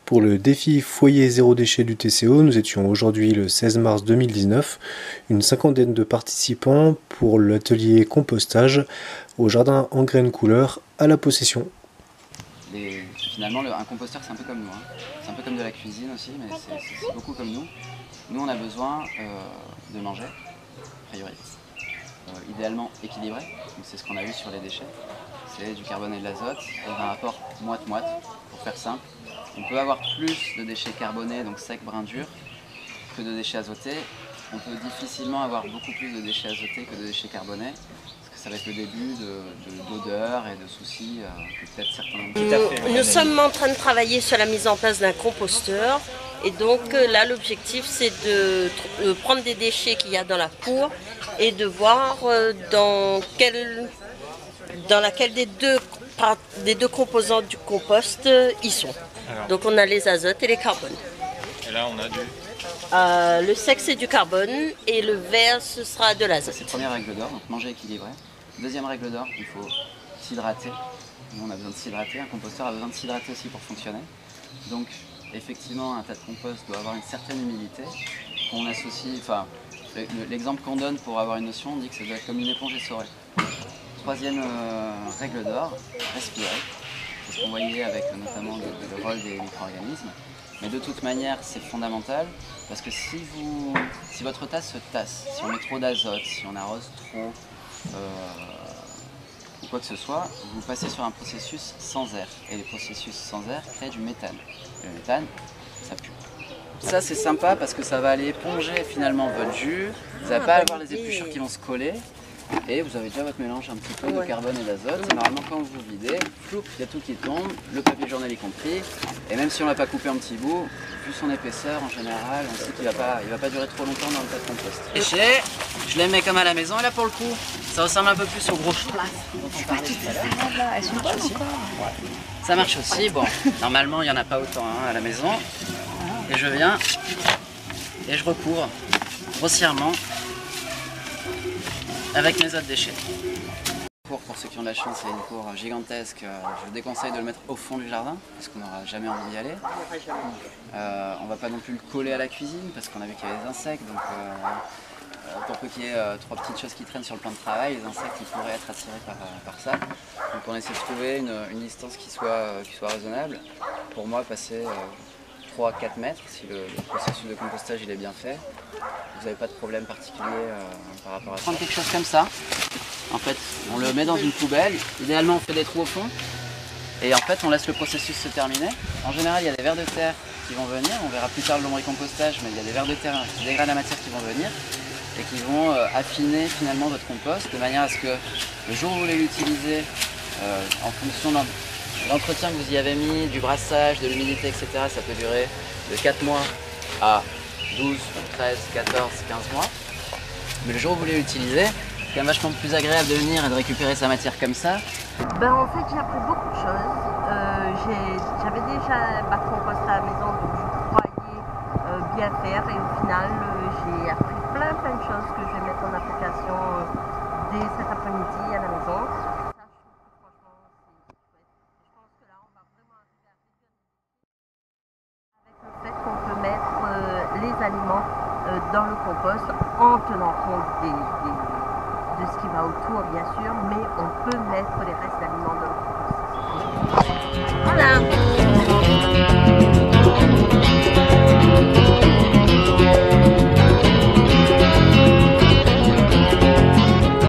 Pour le défi foyer zéro déchet du TCO, nous étions aujourd'hui le 16 mars 2019, une cinquantaine de participants pour l'atelier compostage au jardin en graines couleur à la Possession. Finalement, un composteur, c'est un peu comme nous. C'est un peu comme de la cuisine aussi, mais c'est beaucoup comme nous. Nous, on a besoin de manger, a priori, idéalement équilibré. C'est ce qu'on a vu sur les déchets. C'est du carbone et de l'azote, et un rapport moite-moite, pour faire simple. On peut avoir plus de déchets carbonés, donc secs, brun dur, que de déchets azotés. On peut difficilement avoir beaucoup plus de déchets azotés que de déchets carbonés, parce que ça va être le début d'odeur et de soucis que peut-être certains... Nous sommes en train de travailler sur la mise en place d'un composteur. Et donc là, l'objectif, c'est de prendre des déchets qu'il y a dans la cour et de voir dans laquelle des deux composantes du compost ils sont. Alors. Donc on a les azotes et les carbones. Et là, on a le sec, c'est du carbone et le vert, ce sera de l'azote. C'est la première règle d'or, donc manger équilibré. Deuxième règle d'or, il faut s'hydrater. Nous, on a besoin de s'hydrater. Un composteur a besoin de s'hydrater aussi pour fonctionner. Donc, effectivement, un tas de compost doit avoir une certaine humidité qu'on associe, enfin, l'exemple qu'on donne pour avoir une notion, on dit que ça doit être comme une éponge essorée. Troisième règle d'or, respirer. C'est ce qu'on voyait avec notamment le rôle des micro-organismes. Mais de toute manière, c'est fondamental parce que si votre tasse se tasse, si on met trop d'azote, si on arrose trop, ou quoi que ce soit, vous passez sur un processus sans air. Et les processus sans air créent du méthane. Et le méthane, ça pue. Ça c'est sympa parce que ça va aller éponger finalement votre jus, vous n'allez pas avoir les épluchures qui vont se coller, et vous avez déjà votre mélange un petit peu de carbone et d'azote. Et normalement quand vous videz, il y a tout qui tombe, le papier journal y compris, et même si on ne l'a pas coupé en petits bouts, vu son épaisseur en général, on sait qu'il ne va pas durer trop longtemps dans le tas de compost. Déchets, je les mets comme à la maison, et là pour le coup, ça ressemble un peu plus au gros Schlaff dont on parlait tout à l'heure. Elles sont bonnes aussi. Ça marche aussi, bon, normalement il n'y en a pas autant à la maison. Et je viens et je recouvre grossièrement avec mes autres déchets. Pour ceux qui ont de la chance, c'est une cour gigantesque. Je déconseille de le mettre au fond du jardin parce qu'on n'aura jamais envie d'y aller. On ne va pas non plus le coller à la cuisine parce qu'on a vu qu'il y avait des insectes. Donc pour peu qu'il y ait trois petites choses qui traînent sur le plan de travail, les insectes ils pourraient être attirés par ça. Donc on essaie de trouver une distance qui soit raisonnable. Pour moi, passer 3-4 mètres, si le processus de compostage il est bien fait, vous n'avez pas de problème particulier par rapport à ça. Prendre quelque chose comme ça, en fait, on le met dans une poubelle, idéalement on fait des trous au fond, et en fait on laisse le processus se terminer. En général il y a des vers de terre qui vont venir, on verra plus tard le lombricompostage, mais il y a des vers de terre, des graines à matière qui vont venir, et qui vont affiner finalement votre compost, de manière à ce que le jour où vous voulez l'utiliser, en fonction l'entretien que vous y avez mis, du brassage, de l'humidité, etc., ça peut durer de 4 mois à 12, 13, 14, 15 mois. Mais le jour où vous voulez l'utiliser, c'est quand même vachement plus agréable de venir et de récupérer sa matière comme ça. En fait, j'ai appris beaucoup de choses. J'avais déjà ma compost à la maison, donc je croyais bien faire. Et au final, j'ai appris plein de choses que je vais mettre en application dès cet après-midi à la maison. Aliments dans le compost en tenant compte de ce qui va autour bien sûr, mais on peut mettre les restes d'aliments dans le compost. Voilà.